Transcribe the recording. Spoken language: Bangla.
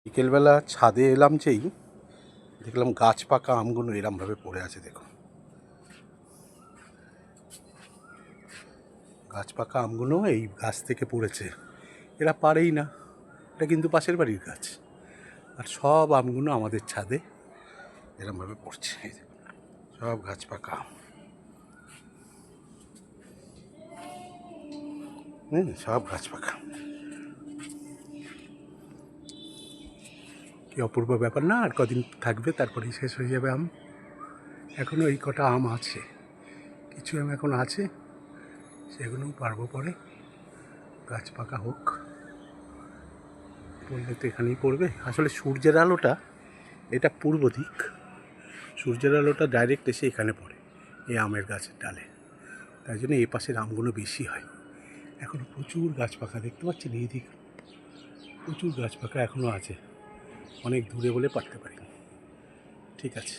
বিকেলবেলা ছাদে এলাম যেই দেখলাম গাছ পাকা আমগুলো এরমভাবে পড়ে আছে। দেখুন গাছ পাকা আমগুলো এই গাছ থেকে পড়েছে, এরা পারেই না। এটা কিন্তু পাশের বাড়ির গাছ, আর সব আমগুলো আমাদের ছাদে এরমভাবে পড়ছে। এই দেখুন সব গাছ পাকা আম, সব গাছ পাকা। কি অপূর্ব ব্যাপার না? আর কদিন থাকবে তারপরেই শেষ হয়ে যাবে আম। এখনও এই কটা আম আছে, কিছু আম এখন আছে, সেগুলোও পারবো পরে। গাছ পাকা হোক, পড়লে তো এখানেই পড়বে। আসলে সূর্যের আলোটা, এটা পূর্ব দিক, সূর্যের আলোটা ডাইরেক্ট এসে এখানে পড়ে এই আমের গাছের ডালে, তাই জন্য এই পাশের আমগুলো বেশি হয়। এখনও প্রচুর গাছ পাকা দেখতে পাচ্ছেন, এই দিক প্রচুর গাছ পাকা এখনও আছে, অনেক দূরে বলে পারতে পারিনি। ঠিক আছে।